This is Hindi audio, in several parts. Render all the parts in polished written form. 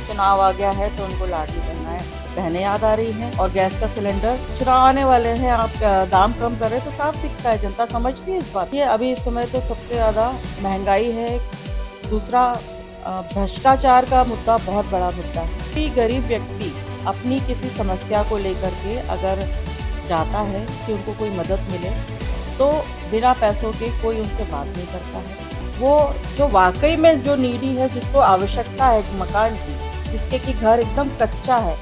चुनाव आ गया है तो उनको लाडली बहनें याद आ रही हैं, और गैस का सिलेंडर, चुनाव आने वाले हैं, आप दाम कम कर रहे हैं तो साफ दिखता है, जनता समझती है इस बात। ये अभी इस समय तो सबसे ज़्यादा महंगाई है। दूसरा, भ्रष्टाचार का मुद्दा बहुत बड़ा मुद्दा है कि गरीब व्यक्ति अपनी किसी समस्या को लेकर के अगर चाहता है कि उनको कोई मदद मिले तो बिना पैसों के कोई उनसे बात नहीं करता है। वो जो वाकई में जो नीडी है, जिसको आवश्यकता है एक मकान की, जिसके कि घर एकदम कच्चा है,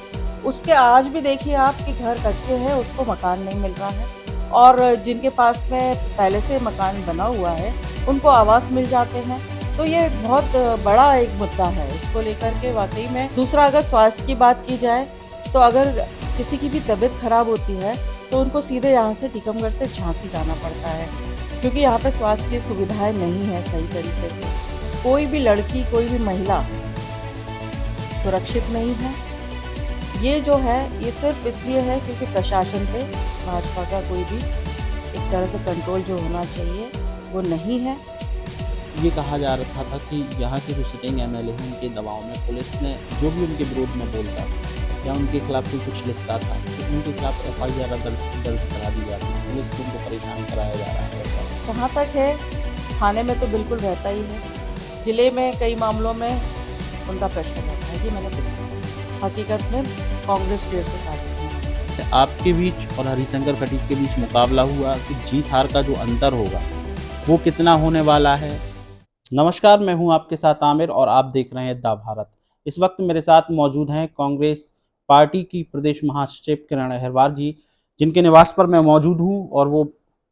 उसके आज भी देखिए आप कि घर कच्चे हैं, उसको मकान नहीं मिल रहा है। और जिनके पास में पहले से मकान बना हुआ है उनको आवास मिल जाते हैं। तो ये बहुत बड़ा एक मुद्दा है, इसको लेकर के वाकई में। दूसरा, अगर स्वास्थ्य की बात की जाए तो अगर किसी की भी तबीयत खराब होती है तो उनको सीधे यहाँ से टीकमगढ़ से झांसी जाना पड़ता है, क्योंकि यहाँ पे स्वास्थ्य की सुविधाएं नहीं है सही तरीके से। कोई भी लड़की, कोई भी महिला सुरक्षित नहीं है। ये जो है ये सिर्फ इसलिए है क्योंकि प्रशासन पे भाजपा का कोई भी एक तरह से कंट्रोल जो होना चाहिए वो नहीं है। ये कहा जा रहा था कि यहाँ के जो सिटिंग एमएलए हैं उनके दबाव में पुलिस ने जो भी उनके विरोध में बोलता या उनके खिलाफ कोई कुछ लिखता था तो उनके खिलाफ एफआईआर दर्ज करा दी जाती है। पुलिस को उनको परेशान कराया जा रहा है। जहाँ तक है, थाने में तो बिल्कुल रहता ही है, जिले में कई मामलों में उनका प्रश्न रहता है कि मैंने देखा। हकीकत में कांग्रेस डेढ़ से काट आपके बीच और हरिशंकर खटीक के बीच मुकाबला हुआ कि जीत हार का जो अंतर होगा वो कितना होने वाला है। नमस्कार, मैं हूं आपके साथ आमिर और आप देख रहे हैं दा भारत। इस वक्त मेरे साथ मौजूद हैं कांग्रेस पार्टी की प्रदेश महासचिव किरण अहिरवार जी, जिनके निवास पर मैं मौजूद हूं और वो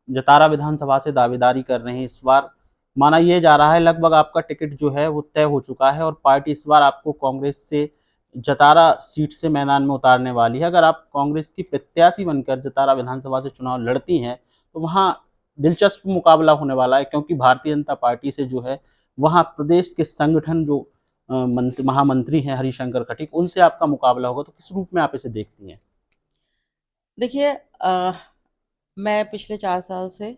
जतारा विधानसभा से दावेदारी कर रहे हैं। इस बार माना यह जा रहा है लगभग आपका टिकट जो है वो तय हो चुका है और पार्टी इस बार आपको कांग्रेस से जतारा सीट से मैदान में उतारने वाली है। अगर आप कांग्रेस की प्रत्याशी बनकर जतारा विधानसभा से चुनाव लड़ती हैं तो वहां दिलचस्प मुकाबला होने वाला है, क्योंकि भारतीय जनता पार्टी से जो है वहां प्रदेश के संगठन जो महामंत्री हैं हरिशंकर खटीक, उनसे आपका मुकाबला होगा। तो किस रूप में आप इसे देखती हैं? देखिए, मैं पिछले 4 साल से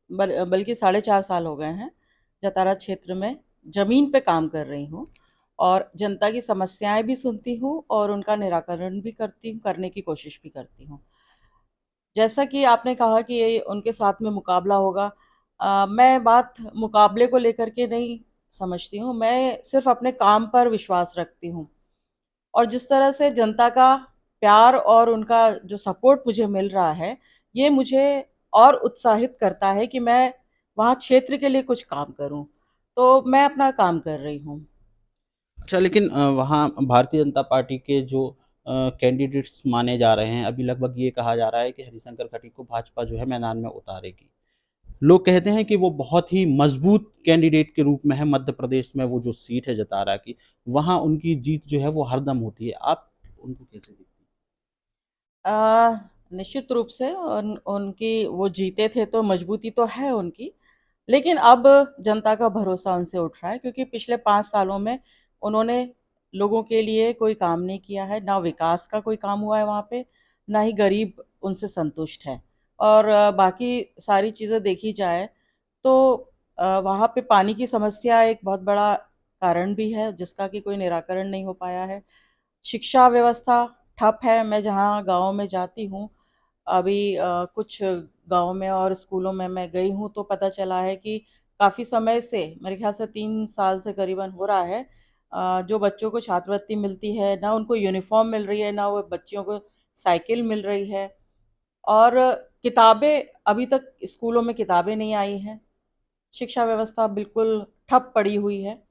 बल्कि 4.5 साल हो गए हैं जतारा क्षेत्र में ज़मीन पे काम कर रही हूँ, और जनता की समस्याएं भी सुनती हूँ और उनका निराकरण भी करने की कोशिश भी करती हूँ। जैसा कि आपने कहा कि ये उनके साथ में मुकाबला होगा, मैं बात मुकाबले को लेकर के नहीं समझती हूँ, मैं सिर्फ अपने काम पर विश्वास रखती हूँ। और जिस तरह से जनता का प्यार और उनका जो सपोर्ट मुझे मिल रहा है, ये मुझे और उत्साहित करता है कि मैं वहाँ क्षेत्र के लिए कुछ काम करूँ। तो मैं अपना काम कर रही हूँ। अच्छा, लेकिन वहाँ भारतीय जनता पार्टी के जो कैंडिडेट्स माने जा रहे हैं, अभी लगभग ये कहा जा रहा है कि हरिशंकर खटीक को भाजपा जो है मैदान में उतारेगी। लोग कहते हैं कि वो बहुत ही मजबूत कैंडिडेट के रूप में है। मध्य प्रदेश में वो जो सीट है जतारा की, वहाँ उनकी जीत जो है वो हरदम होती है। आप उनको कैसे देखते निश्चित रूप से उनकी वो जीते थे तो मजबूती तो है उनकी, लेकिन अब जनता का भरोसा उनसे उठ रहा है, क्योंकि पिछले 5 सालों में उन्होंने लोगों के लिए कोई काम नहीं किया है, ना विकास का कोई काम हुआ है वहाँ पे, ना ही गरीब उनसे संतुष्ट है। और बाकी सारी चीज़ें देखी जाए तो वहाँ पे पानी की समस्या एक बहुत बड़ा कारण भी है, जिसका कि कोई निराकरण नहीं हो पाया है। शिक्षा व्यवस्था ठप है। मैं जहाँ गाँव में जाती हूँ, अभी कुछ गाँव में और स्कूलों में मैं गई हूँ तो पता चला है कि काफ़ी समय से, मेरे ख्याल से 3 साल से करीबन हो रहा है, जो बच्चों को छात्रवृत्ति मिलती है, ना उनको यूनिफ़ॉर्म मिल रही है, ना वो बच्चियों को साइकिल मिल रही है, और किताबें अभी तक स्कूलों में किताबें नहीं आई हैं। शिक्षा व्यवस्था बिल्कुल ठप पड़ी हुई है।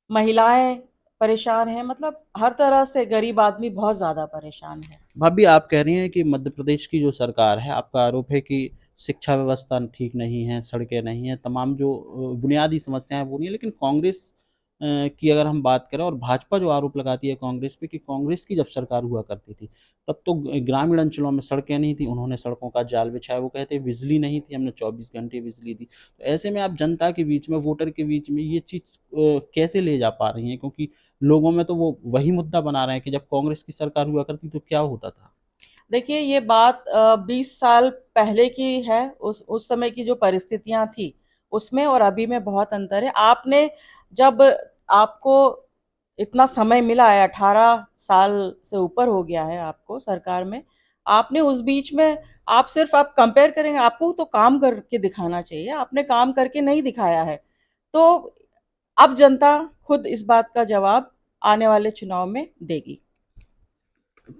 महिलाएँ परेशान हैं, मतलब हर तरह से गरीब आदमी बहुत ज़्यादा परेशान है। हैं? भाभी, आप कह रही हैं कि मध्य प्रदेश की जो सरकार है, आपका आरोप है कि शिक्षा व्यवस्था ठीक नहीं है, सड़कें नहीं हैं, तमाम जो बुनियादी समस्याएं वो नहीं है। लेकिन कांग्रेस की अगर हम बात करें और भाजपा जो आरोप लगाती है कांग्रेस पे कि कांग्रेस की जब सरकार हुआ करती थी तब तो ग्रामीण अंचलों में सड़कें नहीं थी, उन्होंने सड़कों का जाल बिछाया। वो कहते हैं बिजली नहीं थी, हमने 24 घंटे बिजली दी। तो ऐसे में आप जनता के बीच में, वोटर के बीच में ये चीज़ कैसे ले जा पा रही हैं? क्योंकि लोगों में तो वो वही मुद्दा बना रहे हैं कि जब कांग्रेस की सरकार हुआ करती तो क्या होता था। देखिए, ये बात 20 साल पहले की है, उस समय की जो परिस्थितियाँ थी, उसमें और अभी में बहुत अंतर है। आपने जब आपको इतना समय मिला है, 18 साल से ऊपर हो गया है आपको सरकार में। आपने उस बीच में, आप कंपेयर करेंगे, आपको तो काम करके दिखाना चाहिए, आपने काम करके नहीं दिखाया है। तो अब जनता खुद इस बात का जवाब आने वाले चुनाव में देगी।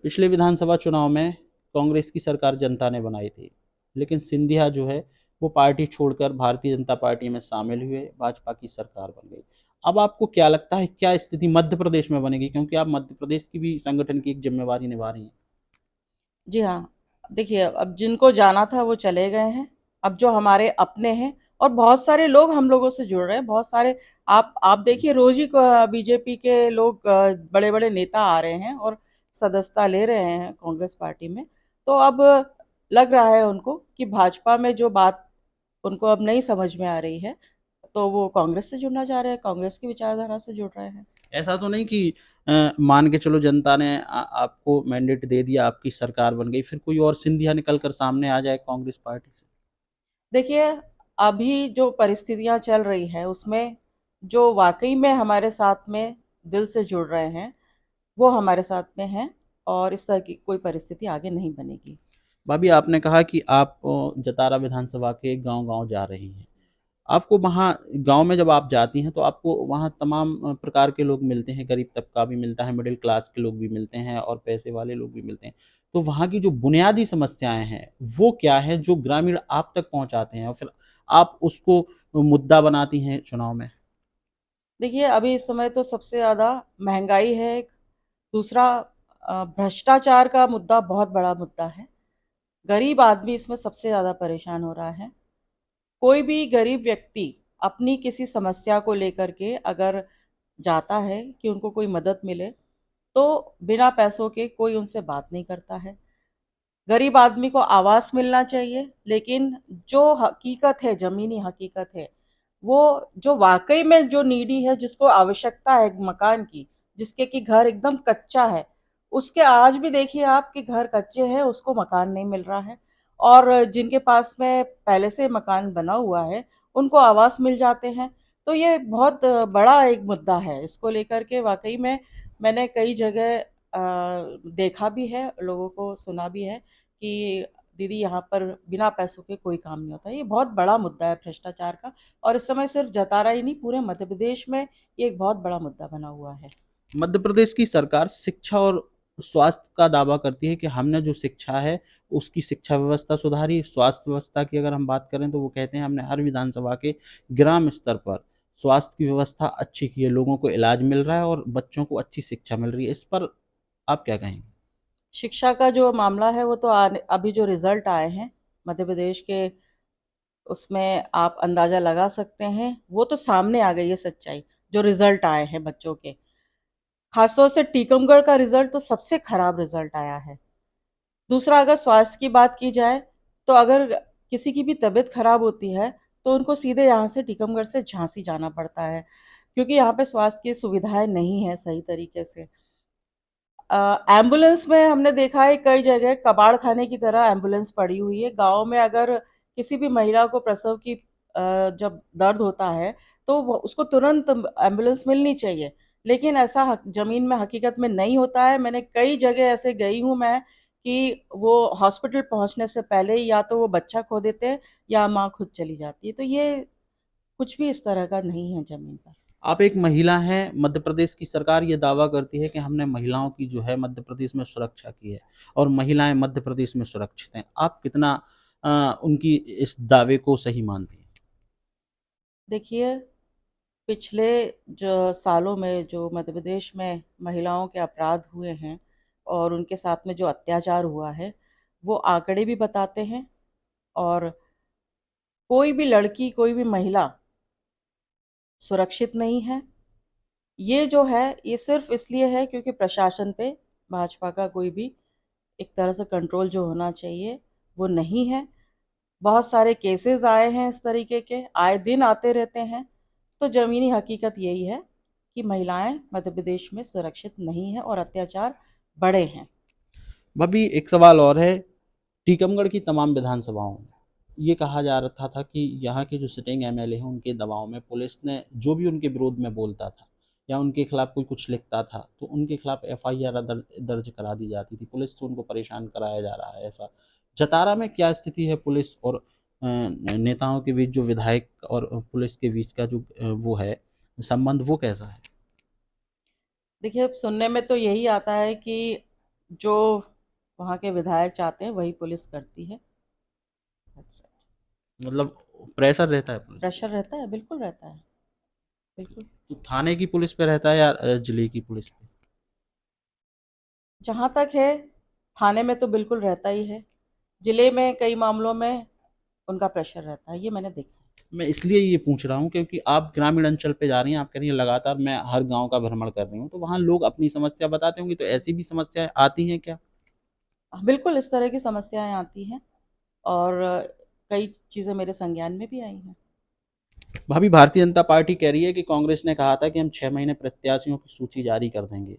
पिछले विधानसभा चुनाव में कांग्रेस की सरकार जनता ने बनाई थी, लेकिन सिंधिया जो है वो पार्टी छोड़कर भारतीय जनता पार्टी में शामिल हुए, भाजपा की सरकार बन गई। अब आपको क्या लगता है, क्या स्थिति मध्य प्रदेश में बनेगी, क्योंकि आप मध्य प्रदेश की भी संगठन की एक जिम्मेवारी निभा रही हैं? जी हाँ, देखिए, अब जिनको जाना था वो चले गए हैं। अब जो हमारे अपने हैं, और बहुत सारे लोग हम लोगों से जुड़ रहे हैं, बहुत सारे, आप देखिए रोज़ ही बीजेपी के लोग, बड़े-बड़े नेता आ रहे हैं और सदस्यता ले रहे हैं कांग्रेस पार्टी में। तो अब लग रहा है उनको कि भाजपा में जो बात उनको अब नहीं समझ में आ रही है, तो वो कांग्रेस से जुड़ना चाह रहे हैं, कांग्रेस की विचारधारा से जुड़ रहे हैं। ऐसा तो नहीं कि मान के चलो जनता ने आपको मैंडेट दे दिया, आपकी सरकार बन गई, फिर कोई और सिंधिया निकल कर सामने आ जाए कांग्रेस पार्टी से? देखिए, अभी जो परिस्थितियां चल रही है उसमें जो वाकई में हमारे साथ में दिल से जुड़ रहे हैं, वो हमारे साथ में हैं, और इस तरह की कोई परिस्थिति आगे नहीं बनेगी। भाभी, आपने कहा कि आप जतारा विधानसभा के गांव-गांव जा रही हैं। आपको वहाँ गाँव में जब आप जाती हैं तो आपको वहाँ तमाम प्रकार के लोग मिलते हैं, गरीब तबका भी मिलता है, मिडिल क्लास के लोग भी मिलते हैं और पैसे वाले लोग भी मिलते हैं। तो वहाँ की जो बुनियादी समस्याएँ हैं, वो क्या है जो ग्रामीण आप तक पहुँचाते हैं और फिर आप उसको मुद्दा बनाती हैं चुनाव में? देखिए, अभी इस समय तो सबसे ज़्यादा महंगाई है एक, दूसरा भ्रष्टाचार का मुद्दा बहुत बड़ा मुद्दा है। गरीब आदमी इसमें सबसे ज़्यादा परेशान हो रहा है। कोई भी गरीब व्यक्ति अपनी किसी समस्या को लेकर के अगर जाता है कि उनको कोई मदद मिले, तो बिना पैसों के कोई उनसे बात नहीं करता है। गरीब आदमी को आवास मिलना चाहिए, लेकिन जो हकीकत है, ज़मीनी हकीकत है, वो जो वाक़ई में जो नीडी है, जिसको आवश्यकता है मकान की, जिसके कि घर एकदम कच्चा है, उसके आज भी देखिए आप कि घर कच्चे हैं, उसको मकान नहीं मिल रहा है। और जिनके पास में पहले से मकान बना हुआ है, उनको आवास मिल जाते हैं। तो ये बहुत बड़ा एक मुद्दा है। इसको लेकर के वाक़ई में मैंने कई जगह देखा भी है, लोगों को सुना भी है कि दीदी यहाँ पर बिना पैसों के कोई काम नहीं होता। ये बहुत बड़ा मुद्दा है भ्रष्टाचार का, और इस समय सिर्फ जतारा ही नहीं, पूरे मध्य प्रदेश में ये एक बहुत बड़ा मुद्दा बना हुआ है। मध्य प्रदेश की सरकार शिक्षा और स्वास्थ्य का दावा करती है कि हमने जो शिक्षा है, उसकी शिक्षा व्यवस्था सुधारी। स्वास्थ्य व्यवस्था की अगर हम बात करें तो वो कहते हैं हमने हर विधानसभा के ग्राम स्तर पर स्वास्थ्य की व्यवस्था अच्छी की है, लोगों को इलाज मिल रहा है और बच्चों को अच्छी शिक्षा मिल रही है। इस पर आप क्या कहेंगे? शिक्षा का जो मामला है वो तो अभी जो रिजल्ट आए हैं मध्य प्रदेश के, उसमें आप अंदाजा लगा सकते हैं। वो तो सामने आ गई है सच्चाई, जो रिजल्ट आए हैं बच्चों के। खासतौर से टीकमगढ़ का रिजल्ट तो सबसे खराब रिजल्ट आया है। दूसरा, अगर स्वास्थ्य की बात की जाए, तो अगर किसी की भी तबीयत खराब होती है, तो उनको सीधे यहाँ से टीकमगढ़ से झांसी जाना पड़ता है, क्योंकि यहाँ पे स्वास्थ्य की सुविधाएं नहीं है सही तरीके से। एम्बुलेंस में हमने देखा है कई जगह कबाड़ खाने की तरह एम्बुलेंस पड़ी हुई है। गाँव में अगर किसी भी महिला को प्रसव की जब दर्द होता है, तो वो उसको तुरंत एम्बुलेंस मिलनी चाहिए। लेकिन ऐसा ज़मीन में हकीकत में नहीं होता है। मैंने कई जगह ऐसे गई हूँ मैं कि वो हॉस्पिटल पहुँचने से पहले ही या तो वो बच्चा खो देते हैं या माँ खुद चली जाती है। तो ये कुछ भी इस तरह का नहीं है ज़मीन पर। आप एक महिला हैं, मध्य प्रदेश की सरकार ये दावा करती है कि हमने महिलाओं की जो है मध्य प्रदेश में सुरक्षा की है और महिलाएं मध्य प्रदेश में सुरक्षित हैं। आप कितना उनकी इस दावे को सही मानती हैं? देखिए, पिछले जो सालों में जो मध्य प्रदेश में महिलाओं के अपराध हुए हैं और उनके साथ में जो अत्याचार हुआ है, वो आंकड़े भी बताते हैं। और कोई भी लड़की, कोई भी महिला सुरक्षित नहीं है। ये जो है, ये सिर्फ इसलिए है क्योंकि प्रशासन पे भाजपा का कोई भी एक तरह से कंट्रोल जो होना चाहिए, वो नहीं है। बहुत सारे केसेस आए हैं इस तरीके के, आए दिन आते रहते हैं। तो ज़मीनी हकीकत यही है कि महिलाएं मध्य प्रदेश में सुरक्षित नहीं हैं और अत्याचार बढ़े हैं। अभी एक सवाल और है, टीकमगढ़ की तमाम विधानसभाओं में ये कहा जा रहा था कि यहाँ के जो सिटिंग एमएलए हैं उनके दबाव में पुलिस ने जो भी उनके विरोध में बोलता था या उनके खिलाफ कोई कुछ लिखता था तो उनके खिलाफ एफआईआर दर्ज करा दी जाती थी, पुलिस से उनको परेशान कराया जा रहा है ऐसा। जतारा में क्या स्थिति है पुलिस और नेताओं के बीच, जो विधायक और पुलिस के बीच का जो वो है संबंध, वो कैसा है? देखिए, अब सुनने में तो यही आता है कि जो वहाँ के विधायक चाहते हैं वही पुलिस करती है। मतलब प्रेशर रहता है पुलिस पे? प्रेशर रहता है, बिल्कुल रहता है, बिल्कुल। तो थाने की पुलिस पे रहता है या जिले की पुलिस पे? जहाँ तक है, थाने में तो बिल्कुल रहता ही है। जिले में कई मामलों में उनका प्रेशर रहता है, ये मैंने देखा है। मैं इसलिए ये पूछ रहा हूँ क्योंकि आप ग्रामीण अंचल पे जा रही हैं, आप कह रही हैं लगातार मैं हर गांव का भ्रमण कर रही हूँ, तो वहाँ लोग अपनी समस्या बताते होंगे, तो ऐसी भी समस्याएं आती हैं क्या? बिल्कुल इस तरह की समस्याएं आती हैं, और कई चीज़ें मेरे संज्ञान में भी आई हैं। भाभी, भारतीय जनता पार्टी कह रही है कि कांग्रेस ने कहा था कि हम 6 महीने प्रत्याशियों की सूची जारी कर देंगे।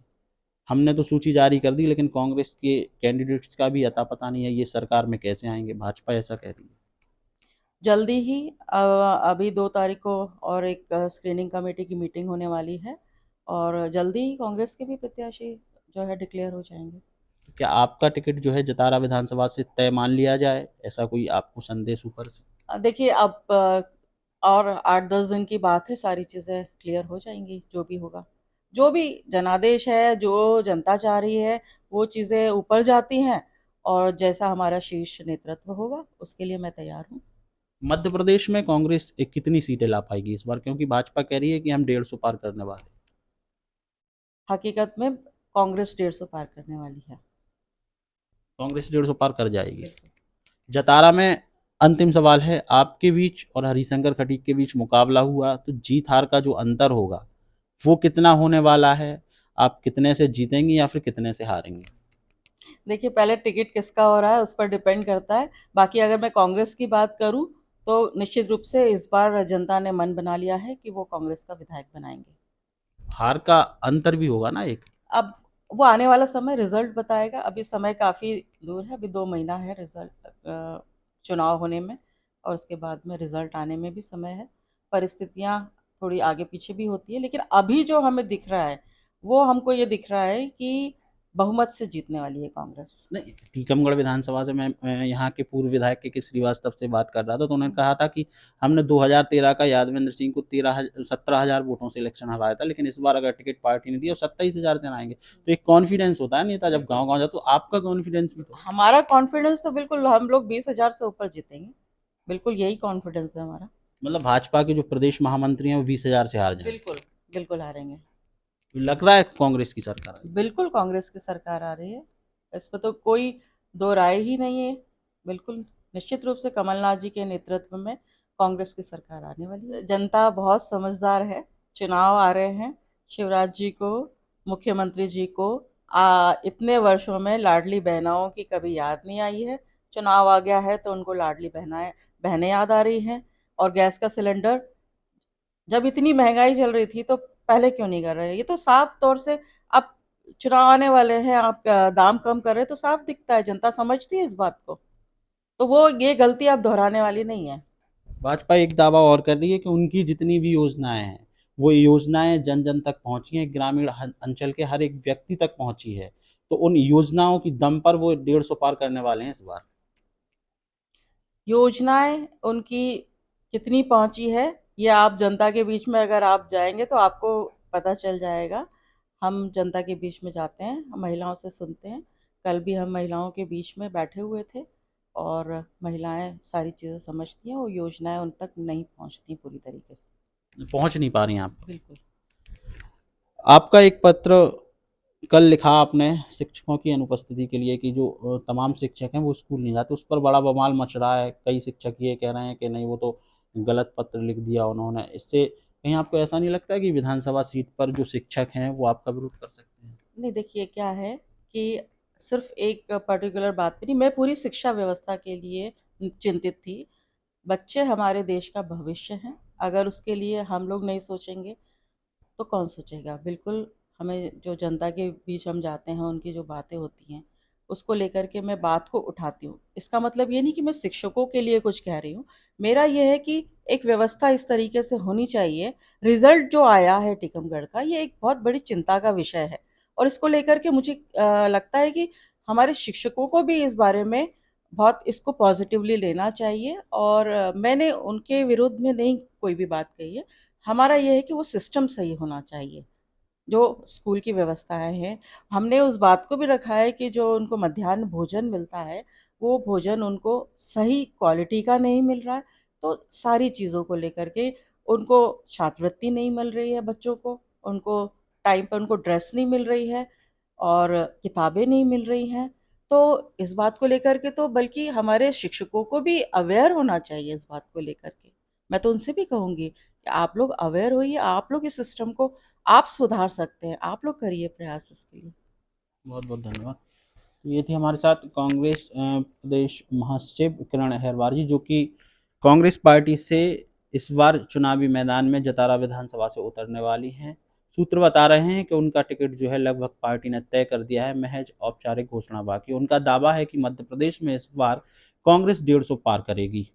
हमने तो सूची जारी कर दी, लेकिन कांग्रेस के कैंडिडेट्स का भी अता पता नहीं है, ये सरकार में कैसे आएंगे? भाजपा ऐसा कह रही है। जल्दी ही अभी 2 तारीख को और एक स्क्रीनिंग कमेटी की मीटिंग होने वाली है, और जल्दी ही कांग्रेस के भी प्रत्याशी जो है डिक्लेयर हो जाएंगे। तो क्या आपका टिकट जो है जतारा विधानसभा से तय मान लिया जाए, ऐसा कोई आपको संदेश ऊपर से? देखिए, अब और 8-10 दिन की बात है, सारी चीज़ें क्लियर हो जाएंगी, जो भी होगा। जो भी जनादेश है, जो जनता चाह रही है, वो चीज़ें ऊपर जाती हैं, और जैसा हमारा शीर्ष नेतृत्व होगा उसके लिए मैं तैयार हूँ। मध्य प्रदेश में कांग्रेस कितनी सीटें ला पाएगी इस बार, क्योंकि भाजपा कह रही है कि हम 150 पार करने वाले हैं। हकीकत में कांग्रेस 150 पार करने वाली है। कांग्रेस 150 पार कर जाएगी। बिल्कुल। जतारा में अंतिम सवाल है, आपके बीच और हरिशंकर खटीक के बीच मुकाबला हुआ तो जीत हार का जो अंतर होगा वो कितना होने वाला है? आप कितने से जीतेंगे या फिर कितने से हारेंगे? देखिए, पहले टिकट किसका हो रहा है उस पर डिपेंड करता है। बाकी अगर मैं कांग्रेस की बात करूं, तो निश्चित रूप से इस बार जनता ने मन बना लिया है कि वो कांग्रेस का विधायक बनाएंगे। हार का अंतर भी होगा ना एक? अब वो आने वाला समय रिजल्ट बताएगा। अभी समय काफ़ी दूर है, अभी 2 महीना है रिजल्ट चुनाव होने में, और उसके बाद में रिजल्ट आने में भी समय है। परिस्थितियाँ थोड़ी आगे पीछे भी होती है, लेकिन अभी जो हमें दिख रहा है, वो हमको ये दिख रहा है कि बहुमत से जीतने वाली है कांग्रेस। नहीं, टीकमगढ़ विधानसभा से मैं यहाँ के पूर्व विधायक के श्रीवास्तव से बात कर रहा था, तो उन्होंने कहा था कि हमने 2013 का यादवेंद्र सिंह को 17,000 वोटों से इलेक्शन हराया था, लेकिन इस बार अगर टिकट पार्टी ने दिया और 27,000 से हराएंगे, तो एक कॉन्फिडेंस होता है नेता जब गाँव गाँव जाए, तो आपका कॉन्फिडेंस भी तो? हमारा कॉन्फिडेंस तो बिल्कुल, हम लोग 20,000 से ऊपर जीतेंगे। बिल्कुल यही कॉन्फिडेंस है हमारा। मतलब भाजपा के जो प्रदेश महामंत्री हैं वो 20,000 से हार जाएंगे? बिल्कुल, बिल्कुल हारेंगे। लग रहा है कांग्रेस की सरकार आएगी? बिल्कुल कांग्रेस की सरकार आ रही है, इस पर तो कोई दो राय ही नहीं है। बिल्कुल निश्चित रूप से कमलनाथ जी के नेतृत्व में कांग्रेस की सरकार आने वाली है। जनता बहुत समझदार है। चुनाव आ रहे हैं, शिवराज जी को, मुख्यमंत्री जी को इतने वर्षों में लाडली बहनाओं की कभी याद नहीं आई है। चुनाव आ गया है तो उनको लाडली बहनाएं बहनें याद आ रही हैं। और गैस का सिलेंडर, जब इतनी महंगाई चल रही थी तो पहले क्यों नहीं कर रहे? ये तो साफ तौर से, अब चुनाव आने वाले हैं, आप दाम कम कर रहे हैं तो साफ दिखता है, जनता समझती है इस बात को। तो वो ये गलती आप दोहराने वाली नहीं है। भाजपा एक दावा और कर रही है कि उनकी जितनी भी योजनाएं हैं वो योजनाएं जन जन तक पहुंची हैं, ग्रामीण अंचल के हर एक व्यक्ति तक पहुंची है, तो उन योजनाओं की दम पर वो 150 पार करने वाले हैं इस बार। योजनाएं उनकी कितनी पहुंची है, ये आप जनता के बीच में अगर आप जाएंगे तो आपको पता चल जाएगा। हम जनता के बीच में जाते हैं, हम महिलाओं से सुनते हैं। कल भी हम महिलाओं के बीच में बैठे हुए थे, और महिलाएं सारी चीज़ें समझती हैं, वो योजनाएं उन तक नहीं पहुंचती पूरी तरीके से। पहुंच नहीं पा रही हैं आप? बिल्कुल। आपका एक पत्र कल लिखा आपने शिक्षकों की अनुपस्थिति के लिए कि जो तमाम शिक्षक हैं वो स्कूल नहीं जाते, उस पर बड़ा बवाल मच रहा है। कई शिक्षक ये कह रहे हैं कि नहीं, वो तो गलत पत्र लिख दिया उन्होंने। इससे कहीं आपको ऐसा नहीं लगता है कि विधानसभा सीट पर जो शिक्षक हैं वो आपका विरोध कर सकते हैं? नहीं, देखिए क्या है कि सिर्फ एक पर्टिकुलर बात पे नहीं, मैं पूरी शिक्षा व्यवस्था के लिए चिंतित थी। बच्चे हमारे देश का भविष्य हैं। अगर उसके लिए हम लोग नहीं सोचेंगे तो कौन सोचेगा? बिल्कुल, हमें जो जनता के बीच हम जाते हैं, उनकी जो बातें होती हैं, उसको लेकर के मैं बात को उठाती हूँ। इसका मतलब ये नहीं कि मैं शिक्षकों के लिए कुछ कह रही हूँ। मेरा ये है कि एक व्यवस्था इस तरीके से होनी चाहिए। रिजल्ट जो आया है टीकमगढ़ का, ये एक बहुत बड़ी चिंता का विषय है और इसको लेकर के मुझे लगता है कि हमारे शिक्षकों को भी इस बारे में बहुत इसको पॉजिटिवली लेना चाहिए और मैंने उनके विरुद्ध में नहीं कोई भी बात कही है। हमारा ये है कि वो सिस्टम सही होना चाहिए। जो स्कूल की व्यवस्थाएँ हैं, हमने उस बात को भी रखा है कि जो उनको मध्याह्न भोजन मिलता है, वो भोजन उनको सही क्वालिटी का नहीं मिल रहा है, तो सारी चीज़ों को लेकर के उनको छात्रवृत्ति नहीं मिल रही है बच्चों को, उनको टाइम पे उनको ड्रेस नहीं मिल रही है और किताबें नहीं मिल रही हैं। तो इस बात को लेकर के तो बल्कि हमारे शिक्षकों को भी अवेयर होना चाहिए इस बात को लेकर के। मैं तो उनसे भी कहूँगी कि आप लोग अवेयर होइए, आप लोग इस सिस्टम को आप सुधार सकते हैं, आप लोग करिए प्रयास इसके लिए। बहुत बहुत धन्यवाद। तो ये थी हमारे साथ कांग्रेस प्रदेश महासचिव किरण अहिरवार जी, जो कि कांग्रेस पार्टी से इस बार चुनावी मैदान में जतारा विधानसभा से उतरने वाली हैं। सूत्र बता रहे हैं कि उनका टिकट जो है लगभग पार्टी ने तय कर दिया है, महज औपचारिक घोषणा बाकी। उनका दावा है कि मध्य प्रदेश में इस बार कांग्रेस 150 पार करेगी।